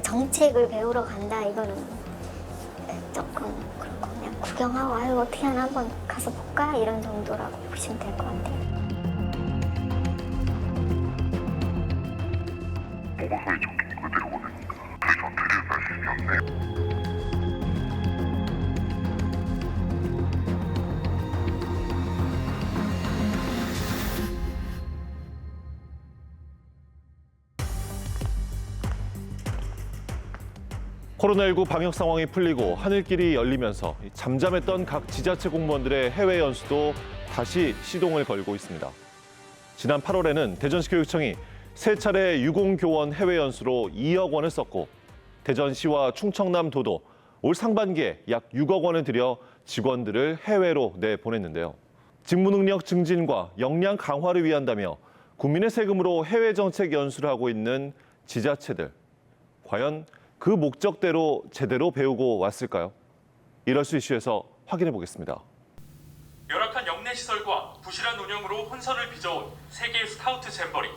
그러니까 정책을 배우러 간다 이거는 조금 그렇고 그냥 구경하고 아유 어떻게 하나 한번 가서 볼까 이런 정도라고 보시면 될 것 같아요. 보고서에 적힌 그대로 오르니까 그 전체에 자신이 없네. 코로나19 방역 상황이 풀리고 하늘길이 열리면서 잠잠했던 각 지자체 공무원들의 해외 연수도 다시 시동을 걸고 있습니다. 지난 8월에는 대전시 교육청이 3차례 유공교원 해외 연수로 2억 원을 썼고 대전시와 충청남도도 올 상반기에 약 6억 원을 들여 직원들을 해외로 내보냈는데요. 직무 능력 증진과 역량 강화를 위한다며 국민의 세금으로 해외 정책 연수를 하고 있는 지자체들. 과연 그 목적대로 제대로 배우고 왔을까요? 이럴수 이슈에서 확인해 보겠습니다. 열악한 영내 시설과 부실한 운영으로 혼선을 빚어온 세계 스카우트 잼버리.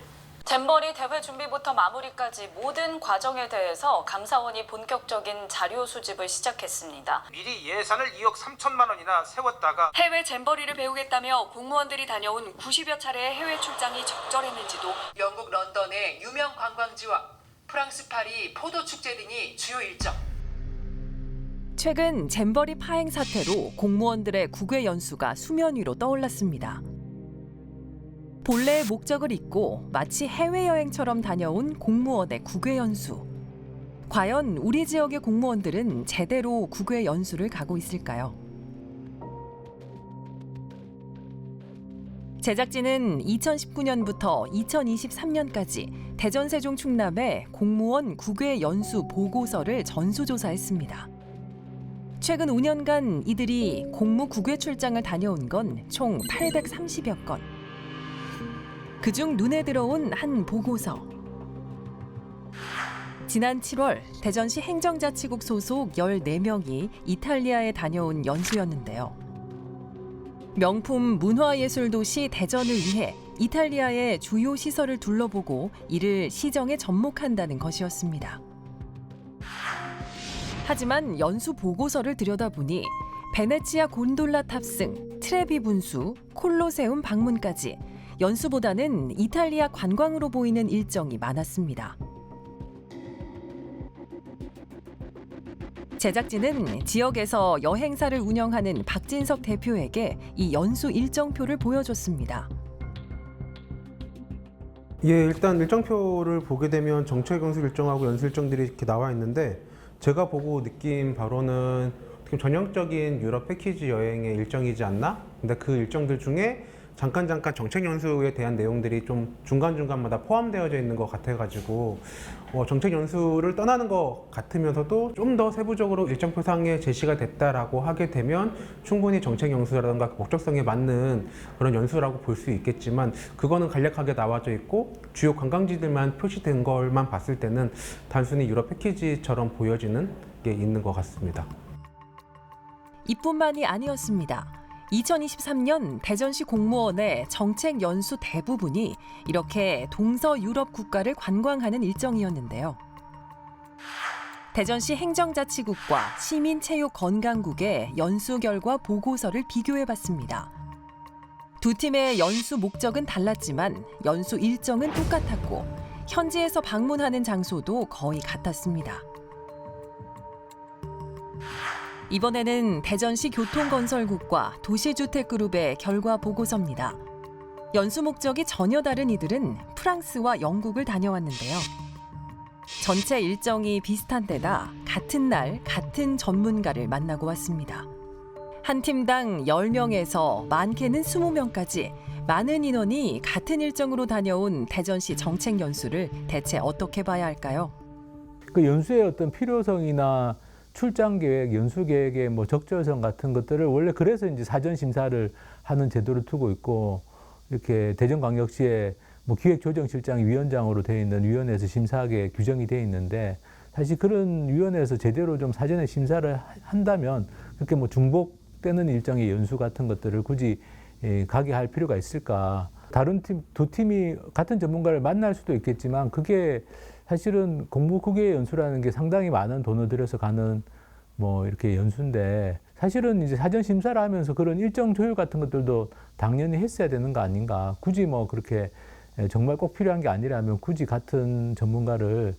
잼버리 대회 준비부터 마무리까지 모든 과정에 대해서 감사원이 본격적인 자료 수집을 시작했습니다. 미리 예산을 2억 3천만 원이나 세웠다가 해외 잼버리를 배우겠다며 공무원들이 다녀온 90여 차례의 해외 출장이 적절했는지도 영국 런던의 유명 관광지와 프랑스 파리 포도 축제 등이 주요 일정. 최근 잼버리 파행 사태로 공무원들의 국외 연수가 수면 위로 떠올랐습니다. 본래의 목적을 잊고 마치 해외여행처럼 다녀온 공무원의 국외 연수. 과연 우리 지역의 공무원들은 제대로 국외 연수를 가고 있을까요? 제작진은 2019년부터 2023년까지 대전, 세종, 충남의 공무원 국외 연수 보고서를 전수조사했습니다. 최근 5년간 이들이 공무 국외 출장을 다녀온 건 총 830여 건. 그중 눈에 들어온 한 보고서. 지난 7월 대전시 행정자치국 소속 14명이 이탈리아에 다녀온 연수였는데요. 명품 문화예술 도시 대전을 위해 이탈리아의 주요 시설을 둘러보고 이를 시정에 접목한다는 것이었습니다. 하지만 연수 보고서를 들여다보니 베네치아 곤돌라 탑승, 트레비 분수, 콜로세움 방문까지 연수보다는 이탈리아 관광으로 보이는 일정이 많았습니다. 제작진은 지역에서 여행사를 운영하는 박진석 대표에게 이 연수 일정표를 보여줬습니다. 예, 일단 일정표를 보게 되면 정책 연수 일정하고 연수 일정들이 이렇게 나와 있는데 제가 보고 느낀 바로는 어떻게 전형적인 유럽 패키지 여행의 일정이지 않나? 근데 그 일정들 중에 잠깐 정책 연수에 대한 내용들이 좀 중간중간마다 포함되어져 있는 것 같아가지고 정책 연수를 떠나는 것 같으면서도 좀 더 세부적으로 일정표상에 제시가 됐다라고 하게 되면 충분히 정책 연수라든가 목적성에 맞는 그런 연수라고 볼 수 있겠지만 그거는 간략하게 나와져 있고 주요 관광지들만 표시된 걸만 봤을 때는 단순히 유럽 패키지처럼 보여지는 게 있는 것 같습니다. 이뿐만이 아니었습니다. 2023년 대전시 공무원의 정책 연수 대부분이 이렇게 동서 유럽 국가를 관광하는 일정이었는데요. 대전시 행정자치국과 시민체육건강국의 연수 결과 보고서를 비교해봤습니다. 두 팀의 연수 목적은 달랐지만 연수 일정은 똑같았고 현지에서 방문하는 장소도 거의 같았습니다. 이번에는 대전시 교통건설국과 도시주택그룹의 결과 보고서입니다. 연수 목적이 전혀 다른 이들은 프랑스와 영국을 다녀왔는데요. 전체 일정이 비슷한 데다 같은 날 같은 전문가를 만나고 왔습니다. 한 팀당 10명에서 많게는 20명까지 많은 인원이 같은 일정으로 다녀온 대전시 정책 연수를 대체 어떻게 봐야 할까요? 그 연수의 어떤 필요성이나 출장 계획, 연수 계획의 적절성 같은 것들을 원래 그래서 이제 사전 심사를 하는 제도를 두고 있고 이렇게 대전광역시의 기획조정실장이 위원장으로 되어 있는 위원회에서 심사하게 규정이 되어 있는데 사실 그런 위원회에서 제대로 좀 사전에 심사를 한다면 그렇게 중복되는 일정의 연수 같은 것들을 굳이 가게 할 필요가 있을까? 다른 팀, 두 팀이 같은 전문가를 만날 수도 있겠지만 그게 사실은 공무국외 연수라는 게 상당히 많은 돈을 들여서 가는 뭐 이렇게 연수인데 사실은 이제 사전 심사를 하면서 그런 일정 조율 같은 것들도 당연히 했어야 되는 거 아닌가. 굳이 뭐 그렇게 정말 꼭 필요한 게 아니라면 굳이 같은 전문가를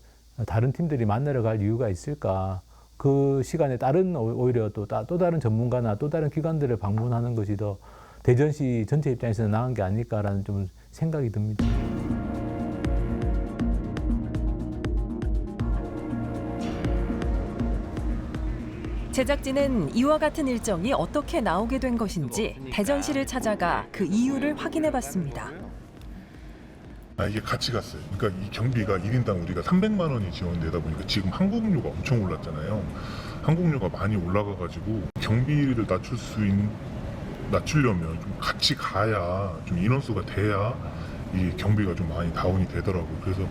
다른 팀들이 만나러 갈 이유가 있을까. 그 시간에 오히려 또 다른 전문가나 또 다른 기관들을 방문하는 것이 더 대전시 전체 입장에서는 나은 게 아닐까라는 좀 생각이 듭니다. 제작진은 이와 같은 일정이 어떻게 나오게 된 것인지 대전시를 찾아가 그 이유를 확인해 봤습니다. 이게 같이 갔어요. 그러니까 이 경비가 1인당 우리가 300만 원이 지원되다 보니까 지금 항공료가 엄청 올랐잖아요. 항공료가 많이 올라가가지고 경비를 낮추려면 좀 같이 가야 좀 인원수가 돼야 이 경비가 좀 많이 다운이 되더라고요. 그래서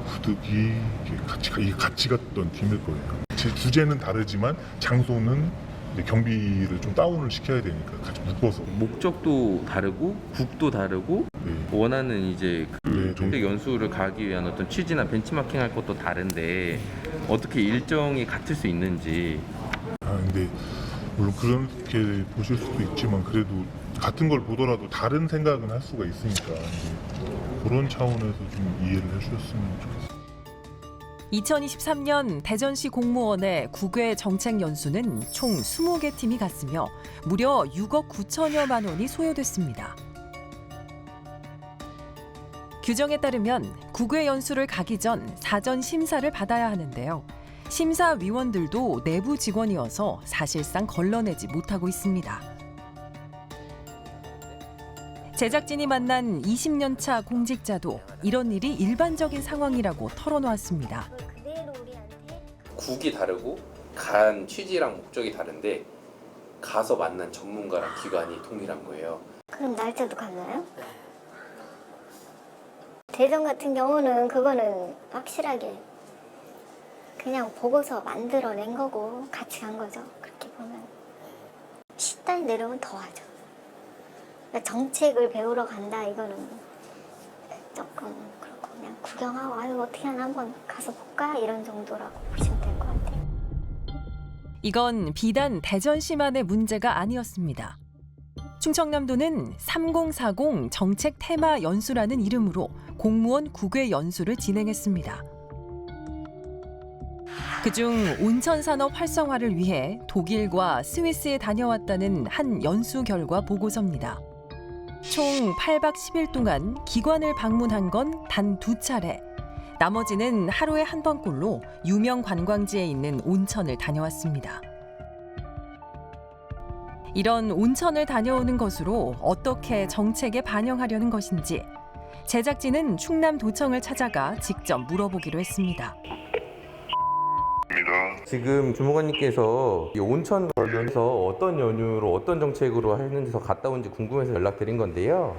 후득이 이게 같이 갔던 팀일 거예요. 제 주제는 다르지만 장소는 이제 경비를 좀 다운을 시켜야 되니까 같이 묶어서. 목적도 다르고 국도 다르고 원하는 이제 그 연수를 가기 위한 어떤 취지나 벤치마킹 할 것도 다른데 어떻게 일정이 같을 수 있는지. 근데 물론 그렇게 보실 수도 있지만 그래도 같은 걸 보더라도 다른 생각은 할 수가 있으니까 그런 차원에서 좀 이해를 해주셨으면 좋겠어요. 2023년 대전시 공무원의 국외 정책 연수는 총 20개 팀이 갔으며 무려 6억 9천여만 원이 소요됐습니다. 규정에 따르면 국외 연수를 가기 전 사전 심사를 받아야 하는데요. 심사위원들도 내부 직원이어서 사실상 걸러내지 못하고 있습니다. 제작진이 만난 20년 차 공직자도 이런 일이 일반적인 상황이라고 털어놓았습니다. 국이 다르고 간 취지랑 목적이 다른데 가서 만난 전문가랑 기관이 동일한 거예요. 그럼 날짜도 같나요? 대전 같은 경우는 그거는 확실하게 그냥 보고서 만들어낸 거고 같이 간 거죠. 그렇게 보면 10달 내려오면 더 하죠. 그러니까 정책을 배우러 간다 이거는 조금 그렇고 그냥 구경하고 어떻게 하나 한번 가서 볼까 이런 정도라고 보시면 될 것 같아요. 이건 비단 대전시만의 문제가 아니었습니다. 충청남도는 3040 정책 테마 연수라는 이름으로 공무원 국외 연수를 진행했습니다. 그중 온천 산업 활성화를 위해 독일과 스위스에 다녀왔다는 한 연수 결과 보고서입니다. 총 8박 10일 동안 기관을 방문한 건 단 2차례. 나머지는 하루에 한 번꼴로 유명 관광지에 있는 온천을 다녀왔습니다. 이런 온천을 다녀오는 것으로 어떻게 정책에 반영하려는 것인지 제작진은 충남도청을 찾아가 직접 물어보기로 했습니다. 지금 주무관님께서 이 온천 관련해서 어떤 연유로 어떤 정책으로 했는지 더 갔다 온지 궁금해서 연락드린 건데요.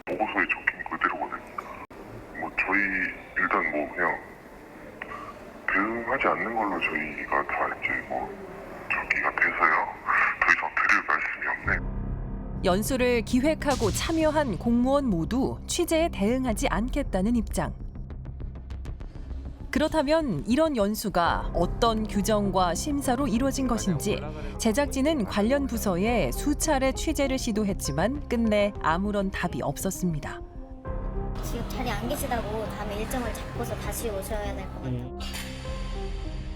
보고서에 적힌 그대로거든요. 저희 일단 그냥 대응하지 않는 걸로 저희가 다 이제 저기가 돼서요. 더 이상 드릴 말씀이 없네. 연수를 기획하고 참여한 공무원 모두 취재에 대응하지 않겠다는 입장. 그렇다면 이런 연수가 어떤 규정과 심사로 이루어진 것인지 제작진은 관련 부서에 수차례 취재를 시도했지만 끝내 아무런 답이 없었습니다. 지금 자리 안 계시다고 다음에 일정을 잡고서 다시 오셔야 될 것 같아요.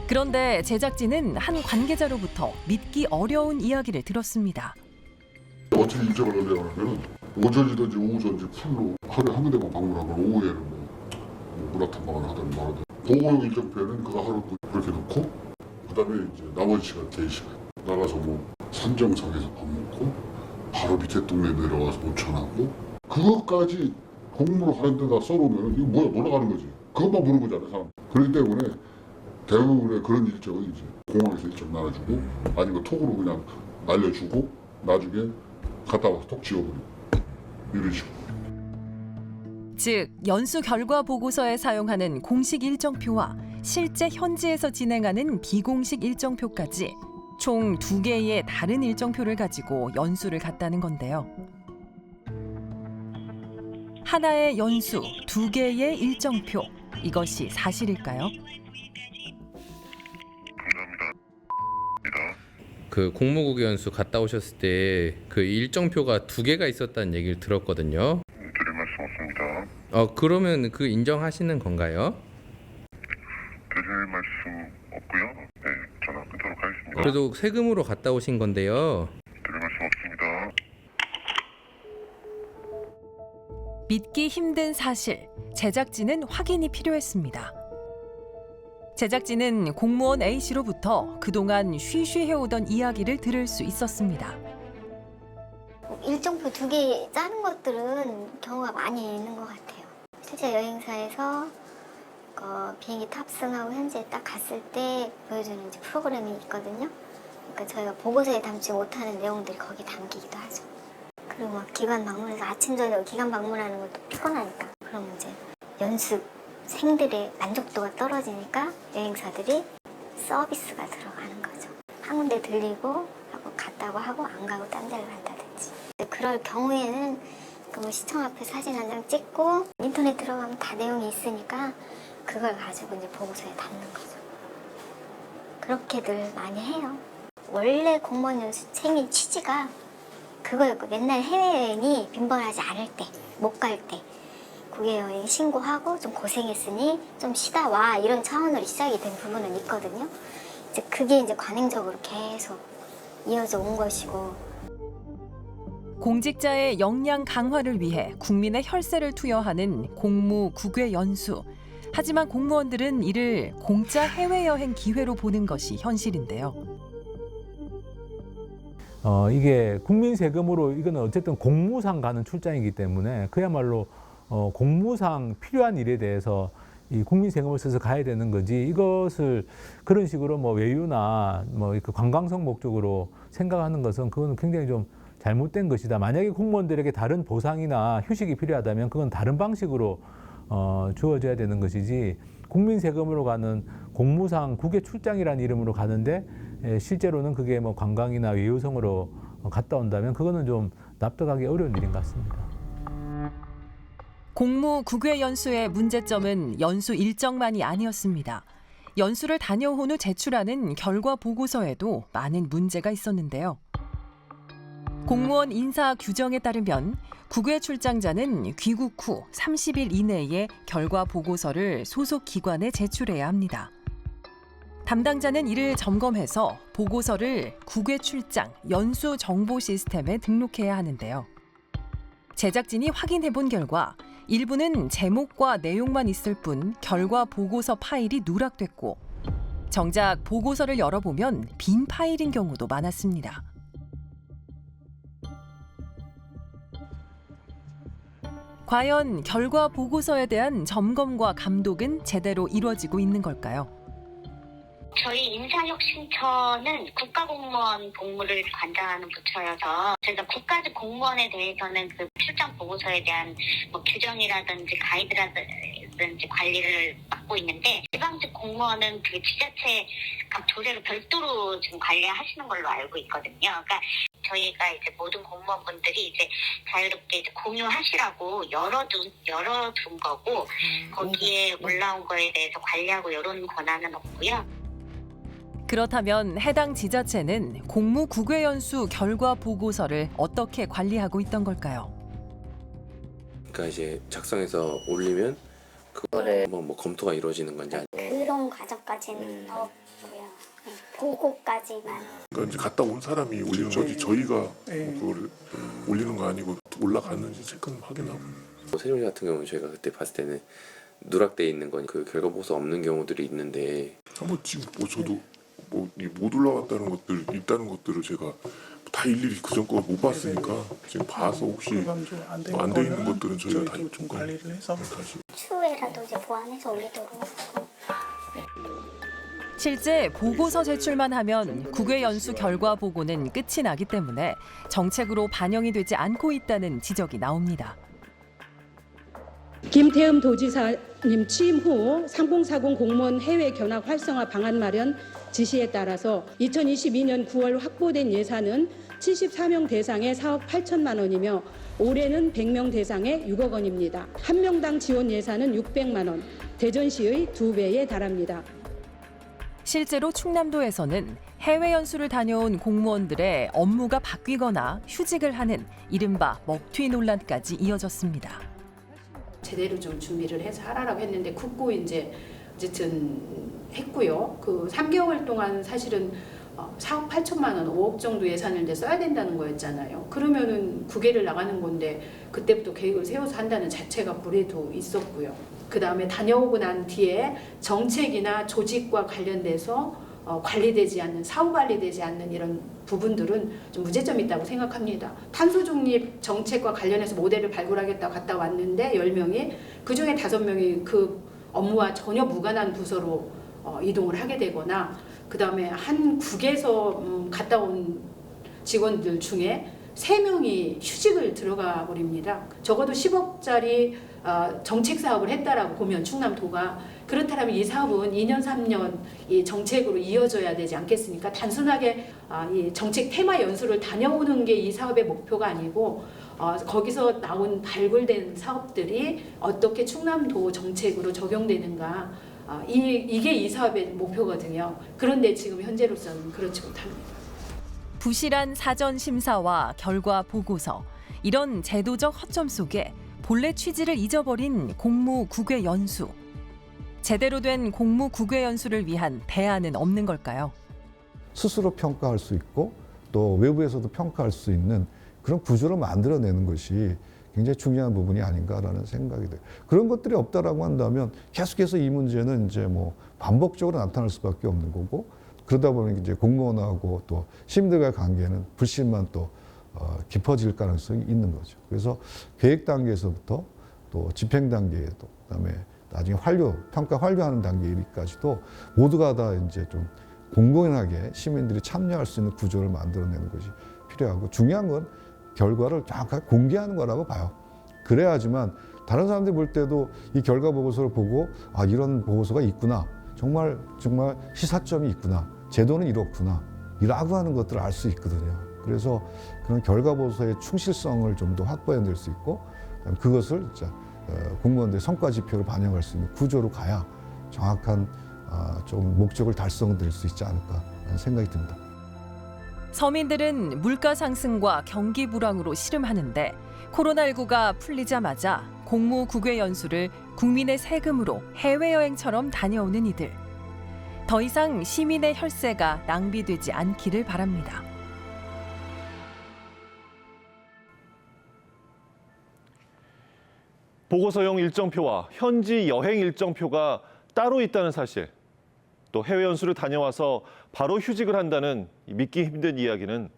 그런데 제작진은 한 관계자로부터 믿기 어려운 이야기를 들었습니다. 어떻게 일정을 하려면 오전이든지 오후든지 풀로 하루에 한 군데만 방문하면 오후에는 문화탐방을 하든 말하든 보고용 일정표에는 그거 하루 그렇게 놓고 그다음에 이제 나머지 시간 개시간 나가서 산정상에서 밥 먹고 바로 밑에 동네 내려가서 온천하고 그것까지 공무로 하는 데다 써놓으면 이거 뭐야 놀아가는 거지. 그것만 물어보잖아요 사람. 그렇기 때문에 대부분의 그런 일정은 이제 공항에서 일정 나눠주고 아니면 톡으로 그냥 날려주고 나중에 갔다 와서 톡 지워버리고 이런 식으로. 즉 연수 결과 보고서에 사용하는 공식 일정표와 실제 현지에서 진행하는 비공식 일정표까지 총 2개의 다른 일정표를 가지고 연수를 갔다는 건데요. 하나의 연수, 2개의 일정표. 이것이 사실일까요? 그 공무국외 연수 갔다 오셨을 때 그 일정표가 2개가 있었다는 얘기를 들었거든요. 드릴 말씀 없습니다. 그러면 그 인정하시는 건가요? 드릴 말씀 없고요. 네, 전화 끊도록 하겠습니다. 그래도 세금으로 갔다 오신 건데요. 드릴 말씀 없습니다. 믿기 힘든 사실, 제작진은 확인이 필요했습니다. 제작진은 공무원 A씨로부터 그동안 쉬쉬해오던 이야기를 들을 수 있었습니다. 일정표 2개 짜는 것들은 경우가 많이 있는 것 같아요. 실제 여행사에서 비행기 탑승하고 현지에 딱 갔을 때 보여주는 이제 프로그램이 있거든요. 그러니까 저희가 보고서에 담지 못하는 내용들이 거기 담기기도 하죠. 그리고 막 기관 방문해서 아침 저녁 기관 방문하는 것도 피곤하니까 그럼 이제 연수생들의 만족도가 떨어지니까 여행사들이 서비스가 들어가는 거죠. 한 군데 들리고 하고 갔다고 하고 안 가고 딴 데를 간다든지. 그럴 경우에는 뭐 시청 앞에 사진 한 장 찍고 인터넷 들어가면 다 내용이 있으니까 그걸 가지고 이제 보고서에 담는 거죠. 그렇게들 많이 해요. 원래 공무원 연수생의 취지가 그거였고 맨날 해외여행이 빈번하지 않을 때, 못 갈 때 국외여행 신고하고 좀 고생했으니 좀 쉬다 와 이런 차원으로 시작이 된 부분은 있거든요. 이제 그게 이제 관행적으로 계속 이어져 온 것이고 공직자의 역량 강화를 위해 국민의 혈세를 투여하는 공무 국외 연수. 하지만 공무원들은 이를 공짜 해외여행 기회로 보는 것이 현실인데요. 이게 국민 세금으로 이거는 어쨌든 공무상 가는 출장이기 때문에 그야말로 공무상 필요한 일에 대해서 이 국민 세금을 써서 가야 되는 거지 이것을 그런 식으로 뭐 외유나 뭐 관광성 목적으로 생각하는 것은 그거는 굉장히 좀 잘못된 것이다. 만약에 공무원들에게 다른 보상이나 휴식이 필요하다면 그건 다른 방식으로 주어져야 되는 것이지 국민 세금으로 가는 공무상 국외 출장이라는 이름으로 가는데 실제로는 그게 뭐 관광이나 외유성으로 갔다 온다면 그거는 좀 납득하기 어려운 일인 것 같습니다. 공무 국외 연수의 문제점은 연수 일정만이 아니었습니다. 연수를 다녀온 후 제출하는 결과 보고서에도 많은 문제가 있었는데요. 공무원 인사 규정에 따르면 국외 출장자는 귀국 후 30일 이내에 결과 보고서를 소속 기관에 제출해야 합니다. 담당자는 이를 점검해서 보고서를 국외 출장 연수 정보 시스템에 등록해야 하는데요. 제작진이 확인해 본 결과 일부는 제목과 내용만 있을 뿐 결과 보고서 파일이 누락됐고 정작 보고서를 열어보면 빈 파일인 경우도 많았습니다. 과연 결과 보고서에 대한 점검과 감독은 제대로 이루어지고 있는 걸까요? 저희 인사혁신처는 국가공무원 복무를 관장하는 부처여서 저희가 국가직 공무원에 대해서는 그 출장 보고서에 대한 뭐 규정이라든지 가이드라든지 관리를 맡고 있는데 지방직 공무원은 그 지자체 각 조례로 별도로 지금 관리하시는 걸로 알고 있거든요. 그러니까 저희가 이제 모든 공무원분들이 이제 자유롭게 이제 공유하시라고 열어둔 거고 거기에 올라온 거에 대해서 관리하고 이런 권한은 없고요. 그렇다면 해당 지자체는 공무 국외 연수 결과 보고서를 어떻게 관리하고 있던 걸까요? 그러니까 이제 작성해서 올리면 그거를 뭐 검토가 이루어지는 건지 그런 과정까지는 없고요. 보고까지만. 그러니까 이제 갔다 온 사람이 올리는 거지 저희가 그거를 올리는 거 아니고 올라갔는지 체크는 확인하고. 세종시 같은 경우는 저희가 그때 봤을 때는 누락돼 있는 건 그 결과 보고서 없는 경우들이 있는데 한번 지금 뭐 저도 뭐 못 올라갔다는 것들 있다는 것들을 제가 다 일일이 그전 거 못 봤으니까 지금 봐서 혹시 안 돼 있는 것들은 저희가 다 좀 관리를 해서 다시 추후에라도 이제 보완해서 올리도록. 실제 보고서 제출만 하면 국외 연수 결과 보고는 끝이 나기 때문에 정책으로 반영이 되지 않고 있다는 지적이 나옵니다. 김태흠 도지사님 취임 후 3040 공무원 해외 견학 활성화 방안 마련 지시에 따라서 2022년 9월 확보된 예산은 74명 대상의 4억 8천만 원이며 올해는 100명 대상의 6억 원입니다. 한 명당 지원 예산은 600만 원, 대전시의 2배에 달합니다. 실제로 충남도에서는 해외 연수를 다녀온 공무원들의 업무가 바뀌거나 휴직을 하는 이른바 먹튀 논란까지 이어졌습니다. 제대로 좀 준비를 해서 하라고 했는데 국고 이제 어쨌든 했고요. 그 3개월 동안 사실은 4억 8천만 원, 5억 정도 예산을 이제 써야 된다는 거였잖아요. 그러면은 국외를 나가는 건데 그때부터 계획을 세워서 한다는 자체가 불에도 있었고요. 그 다음에 다녀오고 난 뒤에 정책이나 조직과 관련돼서 관리되지 않는, 사후 관리되지 않는 이런 부분들은 좀 문제점이 있다고 생각합니다. 탄소 중립 정책과 관련해서 모델을 발굴하겠다고 갔다 왔는데 10명이 그중에 5명이 그 업무와 전혀 무관한 부서로 이동을 하게 되거나 그 다음에 한 국에서 갔다 온 직원들 중에 3명이 휴직을 들어가 버립니다. 적어도 10억짜리 정책 사업을 했다라고 보면 충남도가 그렇다면 이 사업은 2년 3년 이 정책으로 이어져야 되지 않겠습니까? 단순하게 이 정책 테마 연수를 다녀오는 게 이 사업의 목표가 아니고 거기서 나온 발굴된 사업들이 어떻게 충남도 정책으로 적용되는가 이게 이 사업의 목표거든요. 그런데 지금 현재로서는 그렇지 못합니다. 부실한 사전 심사와 결과 보고서, 이런 제도적 허점 속에 본래 취지를 잊어버린 공무 국외 연수. 제대로 된 공무 국외 연수를 위한 대안은 없는 걸까요? 스스로 평가할 수 있고 또 외부에서도 평가할 수 있는 그런 구조를 만들어내는 것이 굉장히 중요한 부분이 아닌가라는 생각이 돼요. 그런 것들이 없다라고 한다면 계속해서 이 문제는 이제 뭐 반복적으로 나타날 수밖에 없는 거고, 그러다 보니 이제 공무원하고 또 시민들과의 관계는 불신만 또 깊어질 가능성이 있는 거죠. 그래서 계획 단계에서부터 또 집행 단계에도, 그다음에 나중에 평가 완료하는 단계까지도 모두가 다 이제 좀 공공연하게 시민들이 참여할 수 있는 구조를 만들어내는 것이 필요하고, 중요한 건 결과를 정확하게 공개하는 거라고 봐요. 그래야지만 다른 사람들이 볼 때도 이 결과 보고서를 보고 이런 보고서가 있구나, 정말 시사점이 있구나, 제도는 이렇구나 이라고 하는 것들을 알 수 있거든요. 그래서 그런 결과 보고서의 충실성을 좀 더 확보해낼 수 있고, 그것을 공무원들의 성과 지표로 반영할 수 있는 구조로 가야 정확한 좀 목적을 달성될 수 있지 않을까 하는 생각이 듭니다. 서민들은 물가 상승과 경기 불황으로 씨름하는데 코로나19가 풀리자마자 공무 국외 연수를 국민의 세금으로 해외여행처럼 다녀오는 이들. 더 이상 시민의 혈세가 낭비되지 않기를 바랍니다. 보고서용 일정표와 현지 여행 일정표가 따로 있다는 사실, 또 해외 연수를 다녀와서 바로 휴직을 한다는 믿기 힘든 이야기는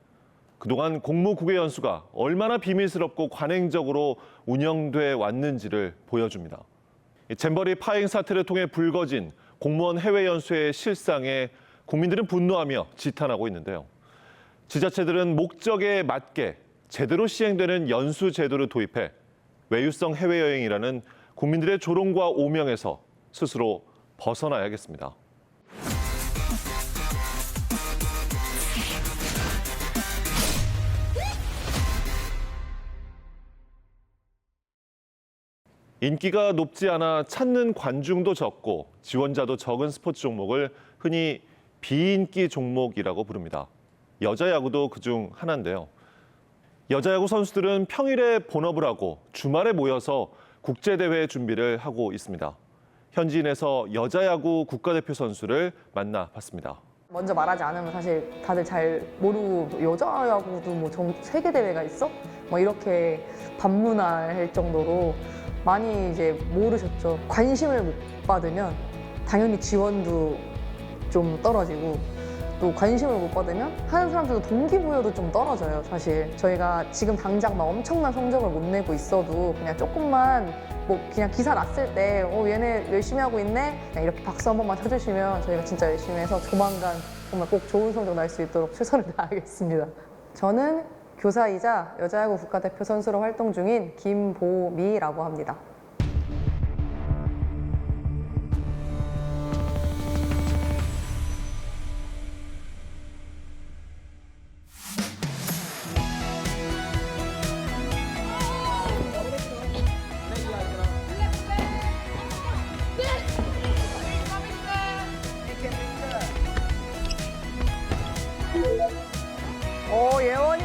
그동안 공무 국외 연수가 얼마나 비밀스럽고 관행적으로 운영돼 왔는지를 보여줍니다. 잼버리 파행 사태를 통해 불거진 공무원 해외 연수의 실상에 국민들은 분노하며 지탄하고 있는데요. 지자체들은 목적에 맞게 제대로 시행되는 연수 제도를 도입해 외유성 해외여행이라는 국민들의 조롱과 오명에서 스스로 벗어나야겠습니다. 인기가 높지 않아 찾는 관중도 적고 지원자도 적은 스포츠 종목을 흔히 비인기 종목이라고 부릅니다. 여자 야구도 그중 하나인데요. 여자 야구 선수들은 평일에 본업을 하고 주말에 모여서 국제대회 준비를 하고 있습니다. 현지인에서 여자 야구 국가대표 선수를 만나봤습니다. 먼저 말하지 않으면 사실 다들 잘 모르고, 여자 야구도 뭐 세계 대회가 있어? 뭐 이렇게 반문할 정도로 많이 이제 모르셨죠. 관심을 못 받으면 당연히 지원도 좀 떨어지고, 또 관심을 못 받으면 하는 사람들도 동기부여도 좀 떨어져요. 사실 저희가 지금 당장 막 엄청난 성적을 못 내고 있어도 그냥 조금만 뭐 그냥 기사 났을 때 얘네 열심히 하고 있네, 그냥 이렇게 박수 한 번만 쳐주시면 저희가 진짜 열심히 해서 조만간 정말 꼭 좋은 성적 날 수 있도록 최선을 다하겠습니다. 저는 교사이자 여자야구 국가대표 선수로 활동 중인 김보미라고 합니다. 예원이!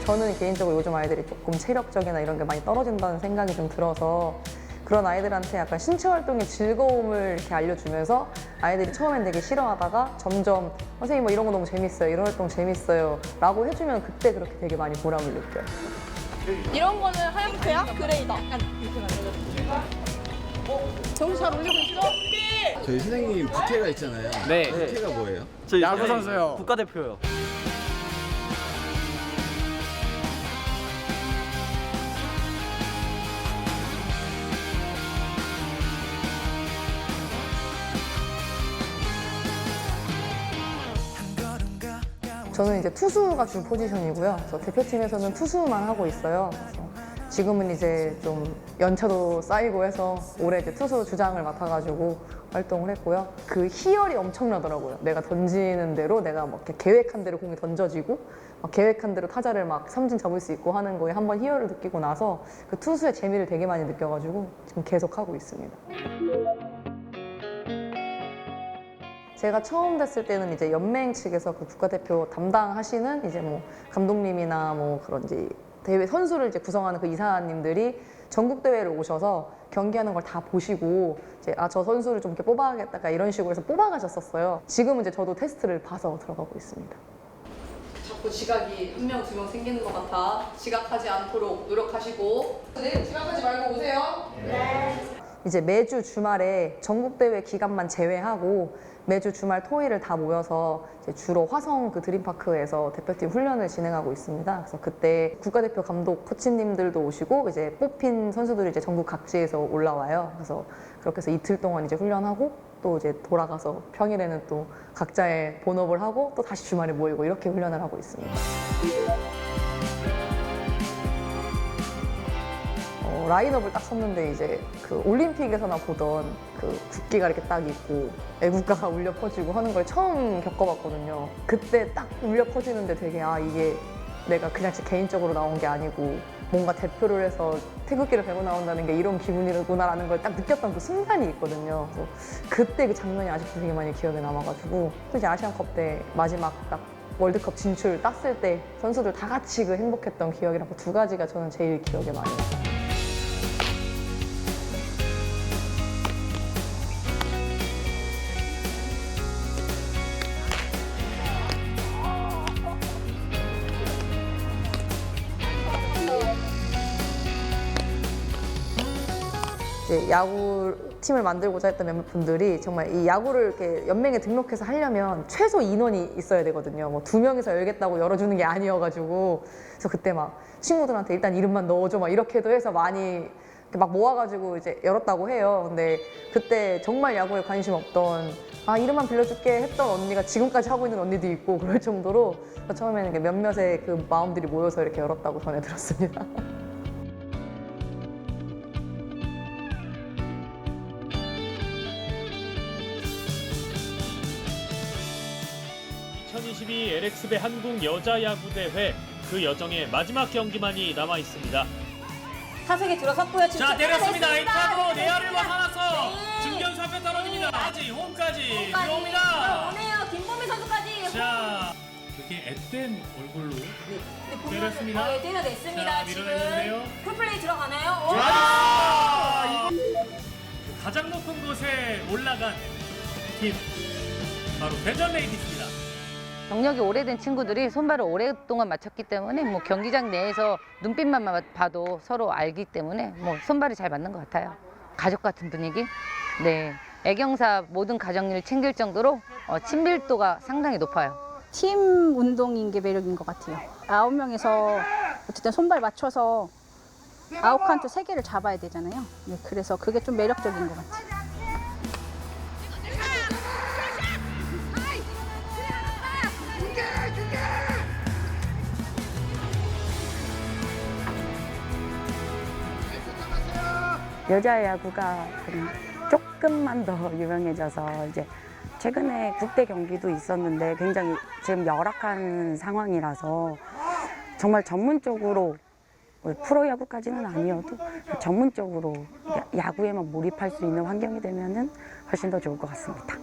저는 개인적으로 요즘 아이들이 조금 체력적이나 이런 게 많이 떨어진다는 생각이 좀 들어서 그런 아이들한테 약간 신체 활동의 즐거움을 이렇게 알려주면서 아이들이 처음엔 되게 싫어하다가 점점 선생님 뭐 이런 거 너무 재밌어요, 이런 활동 재밌어요 라고 해주면 그때 그렇게 되게 많이 보람을 느껴요. 이런 거는 하얗게야? 그레이다. 정신 잘 올리고 있어? 저희 선생님 부캐가 있잖아요. 네. 부캐가 뭐예요? 저 야구 선수요. 국가대표요. 저는 이제 투수가 주 포지션이고요. 그래서 대표팀에서는 투수만 하고 있어요. 그래서 지금은 이제 좀 연차도 쌓이고 해서 올해 이제 투수 주장을 맡아가지고 활동을 했고요. 그 희열이 엄청나더라고요. 내가 던지는 대로 내가 막 이렇게 계획한 대로 공이 던져지고 막 계획한 대로 타자를 막 삼진 잡을 수 있고 하는 거에 한번 희열을 느끼고 나서 그 투수의 재미를 되게 많이 느껴가지고 지금 계속 하고 있습니다. 제가 처음 됐을 때는 이제 연맹 측에서 그 국가대표 담당하시는 이제 뭐 감독님이나 뭐 그런 이제 대회 선수를 이제 구성하는 그 이사님들이 전국 대회를 오셔서 경기하는 걸 다 보시고 이제 저 선수를 좀 이렇게 뽑아야겠다 이런 식으로 해서 뽑아가셨었어요. 지금은 이제 저도 테스트를 봐서 들어가고 있습니다. 자꾸 지각이 한 명, 두 명 생기는 것 같아. 지각하지 않도록 노력하시고. 네, 지각하지 말고 오세요. 네. 이제 매주 주말에 전국 대회 기간만 제외하고 매주 주말 토일을 다 모여서 이제 주로 화성 그 드림파크에서 대표팀 훈련을 진행하고 있습니다. 그래서 그때 국가대표 감독 코치님들도 오시고 이제 뽑힌 선수들이 이제 전국 각지에서 올라와요. 그래서 그렇게 해서 이틀 동안 이제 훈련하고 또 이제 돌아가서 평일에는 또 각자의 본업을 하고 또 다시 주말에 모이고 이렇게 훈련을 하고 있습니다. 라인업을 딱 섰는데 이제 그 올림픽에서나 보던 그 국기가 이렇게 딱 있고 애국가가 울려 퍼지고 하는 걸 처음 겪어봤거든요. 그때 딱 울려 퍼지는데 되게 이게 내가 그냥 제 개인적으로 나온 게 아니고 뭔가 대표를 해서 태극기를 베고 나온다는 게 이런 기분이구나라는 걸 딱 느꼈던 그 순간이 있거든요. 그래서 그때 그 장면이 아직도 되게 많이 기억에 남아가지고 또 이제 아시안컵 때 마지막 딱 월드컵 진출 땄을 때 선수들 다 같이 그 행복했던 기억이랑 그 두 가지가 저는 제일 기억에 많이 나요. 야구 팀을 만들고자 했던 몇몇 분들이 정말 이 야구를 이렇게 연맹에 등록해서 하려면 최소 인원이 있어야 되거든요. 뭐 2명이서 열겠다고 열어주는 게 아니어가지고 그래서 그때 막 친구들한테 일단 이름만 넣어줘 막 이렇게도 해서 많이 막 모아가지고 이제 열었다고 해요. 근데 그때 정말 야구에 관심 없던 이름만 빌려줄게 했던 언니가 지금까지 하고 있는 언니도 있고 그럴 정도로 처음에는 몇몇의 그 마음들이 모여서 이렇게 열었다고 전해 들었습니다. 2022 LX배 한국 여자야구대회 그 여정의 마지막 경기만이 남아 있습니다. 타석에 들어섰고요. 자, 내렸습니다. 1타구 내야를 벗어나서 중견수 앞에 떨어집니다. 아직 홈까지 들어옵니다. 오네요. 김보미 선수까지. 자, 이렇게 앳된 얼굴로 때렸습니다. 때려냈습니다. 자, 지금 밀어내는데요. 풀플레이 들어가나요? 와! 가장 높은 곳에 올라간 팀 바로 대전 레이디스입니다. 경력이 오래된 친구들이 손발을 오랫동안 맞췄기 때문에 뭐 경기장 내에서 눈빛만 봐도 서로 알기 때문에 뭐 손발이 잘 맞는 것 같아요. 가족 같은 분위기. 네, 애경사 모든 가정일 챙길 정도로 친밀도가 상당히 높아요. 팀 운동인 게 매력인 것 같아요. 9명에서 어쨌든 손발 맞춰서 아웃카운트 3개를 잡아야 되잖아요. 네, 그래서 그게 좀 매력적인 것 같아요. 여자 야구가 조금만 더 유명해져서 이제 최근에 국대 경기도 있었는데 굉장히 지금 열악한 상황이라서 정말 전문적으로 프로야구까지는 아니어도 전문적으로 야구에만 몰입할 수 있는 환경이 되면은 훨씬 더 좋을 것 같습니다.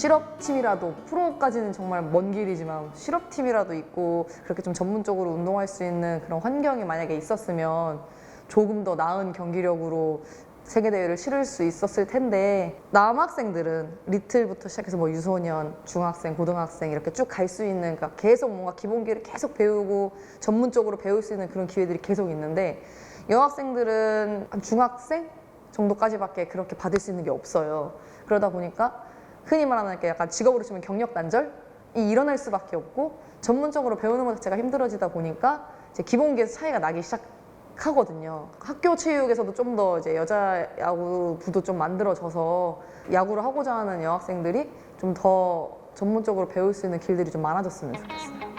실업팀이라도 프로까지는 정말 먼 길이지만 실업팀이라도 있고 그렇게 좀 전문적으로 운동할 수 있는 그런 환경이 만약에 있었으면 조금 더 나은 경기력으로 세계대회를 치를 수 있었을 텐데 남학생들은 리틀부터 시작해서 뭐 유소년, 중학생, 고등학생 이렇게 쭉 갈 수 있는 그러니까 계속 뭔가 기본기를 계속 배우고 전문적으로 배울 수 있는 그런 기회들이 계속 있는데 여학생들은 한 중학생 정도까지밖에 그렇게 받을 수 있는 게 없어요. 그러다 보니까 흔히 말하는 게 약간 직업으로 치면 경력 단절이 일어날 수밖에 없고 전문적으로 배우는 것 자체가 힘들어지다 보니까 이제 기본기에서 차이가 나기 시작하거든요. 학교 체육에서도 좀 더 이제 여자 야구부도 좀 만들어져서 야구를 하고자 하는 여학생들이 좀 더 전문적으로 배울 수 있는 길들이 좀 많아졌으면 좋겠어요.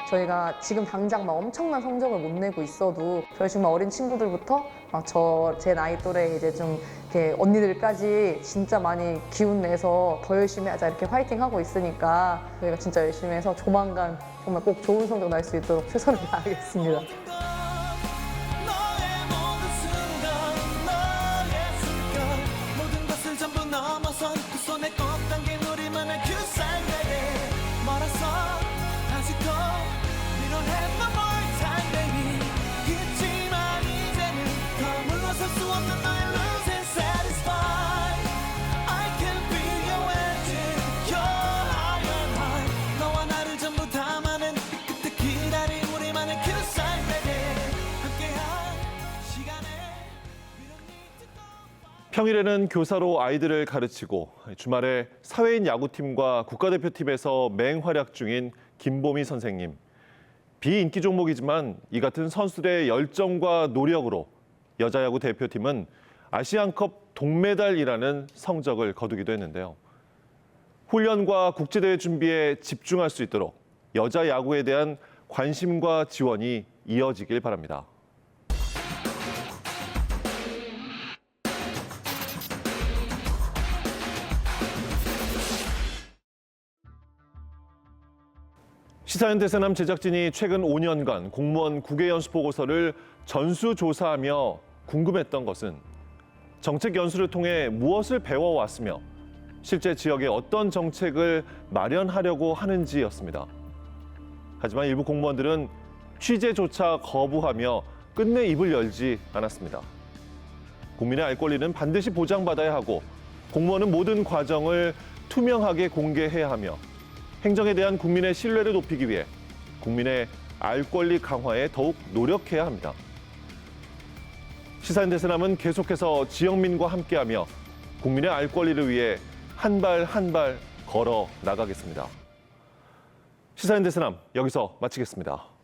저희가 지금 당장 막 엄청난 성적을 못 내고 있어도 저희 정말 어린 친구들부터 막 제 나이 또래 이제 좀 이렇게 언니들까지 진짜 많이 기운 내서 더 열심히 하자 이렇게 화이팅 하고 있으니까 저희가 진짜 열심히 해서 조만간 정말 꼭 좋은 성적 날 수 있도록 최선을 다하겠습니다. 평일에는 교사로 아이들을 가르치고 주말에 사회인 야구팀과 국가대표팀에서 맹활약 중인 김보미 선생님. 비인기 종목이지만 이 같은 선수들의 열정과 노력으로 여자야구 대표팀은 아시안컵 동메달이라는 성적을 거두기도 했는데요. 훈련과 국제대회 준비에 집중할 수 있도록 여자 야구에 대한 관심과 지원이 이어지길 바랍니다. 시사연대세남 제작진이 최근 5년간 공무원 국외연수 보고서를 전수조사하며 궁금했던 것은 정책 연수를 통해 무엇을 배워왔으며 실제 지역에 어떤 정책을 마련하려고 하는지였습니다. 하지만 일부 공무원들은 취재조차 거부하며 끝내 입을 열지 않았습니다. 국민의 알 권리는 반드시 보장받아야 하고 공무원은 모든 과정을 투명하게 공개해야 하며 행정에 대한 국민의 신뢰를 높이기 위해 국민의 알 권리 강화에 더욱 노력해야 합니다. 시사연대세남은 계속해서 지역민과 함께하며 국민의 알 권리를 위해 한 발 한 발 걸어 나가겠습니다. 시사연대세남 여기서 마치겠습니다.